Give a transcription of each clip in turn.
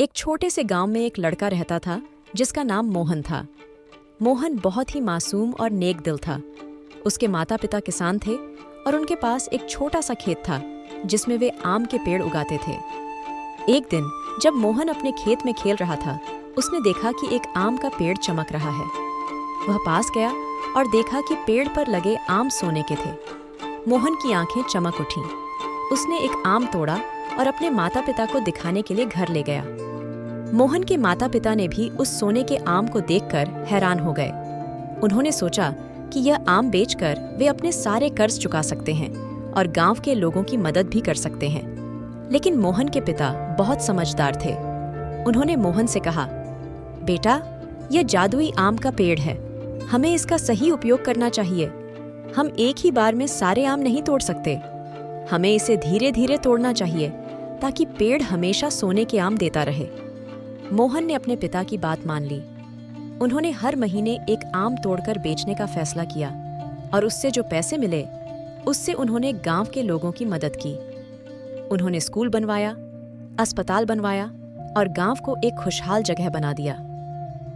एक छोटे से गांव में एक लड़का रहता था जिसका नाम मोहन था। मोहन बहुत ही मासूम और नेक दिल था। उसके माता पिता किसान थे और उनके पास एक छोटा सा खेत था जिसमें वे आम के पेड़ उगाते थे। एक दिन जब मोहन अपने खेत में खेल रहा था, उसने देखा कि एक आम का पेड़ चमक रहा है। वह पास गया और देखा कि पेड़ पर लगे आम सोने के थे। मोहन की आंखें चमक उठीं। उसने एक आम तोड़ा और अपने माता पिता को दिखाने के लिए घर ले गया। मोहन के माता पिता ने भी उस सोने के आम को देखकर हैरान हो गए। उन्होंने सोचा कि यह आम बेचकर वे अपने सारे कर्ज चुका सकते हैं और गांव के लोगों की मदद भी कर सकते हैं। लेकिन मोहन के पिता बहुत समझदार थे। उन्होंने मोहन से कहा, बेटा, यह जादुई आम का पेड़ है, हमें इसका सही उपयोग करना चाहिए। हम एक ही बार में सारे आम नहीं तोड़ सकते। हमें इसे धीरे धीरे तोड़ना चाहिए ताकि पेड़ हमेशा सोने के आम देता रहे। मोहन ने अपने पिता की बात मान ली। उन्होंने हर महीने एक आम तोड़कर बेचने का फैसला किया और उससे जो पैसे मिले उससे उन्होंने गांव के लोगों की मदद की। उन्होंने स्कूल बनवाया, अस्पताल बनवाया और गांव को एक खुशहाल जगह बना दिया।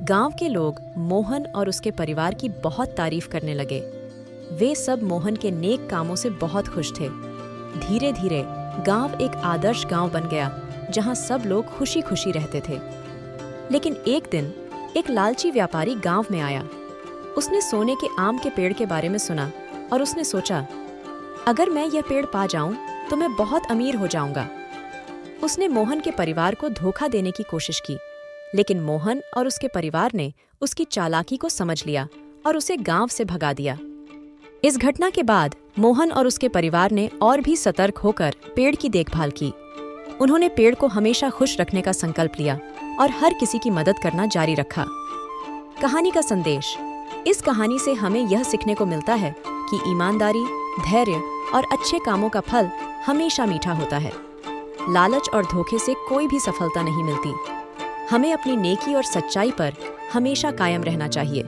गांव के लोग मोहन और उसके परिवार की बहुत तारीफ करने लगे। वे सब मोहन के नेक कामों से बहुत खुश थे। धीरे धीरे गांव एक आदर्श गांव बन गया जहां सब लोग खुशी खुशी रहते थे। लेकिन एक दिन एक लालची व्यापारी गांव में आया। उसने सोने के आम के पेड़ के बारे में सुना और उसने सोचा, अगर मैं यह पेड़ पा जाऊं तो मैं बहुत अमीर हो जाऊंगा। उसने मोहन के परिवार को धोखा देने की कोशिश की, लेकिन मोहन और उसके परिवार ने उसकी चालाकी को समझ लिया और उसे गांव से भगा दिया। इस घटना के बाद मोहन और उसके परिवार ने और भी सतर्क होकर पेड़ की देखभाल की। उन्होंने पेड़ को हमेशा खुश रखने का संकल्प लिया और हर किसी की मदद करना जारी रखा। कहानी का संदेश: इस कहानी से हमें यह सीखने को मिलता है कि ईमानदारी, धैर्य और अच्छे कामों का फल हमेशा मीठा होता है। लालच और धोखे से कोई भी सफलता नहीं मिलती। हमें अपनी नेकी और सच्चाई पर हमेशा कायम रहना चाहिए।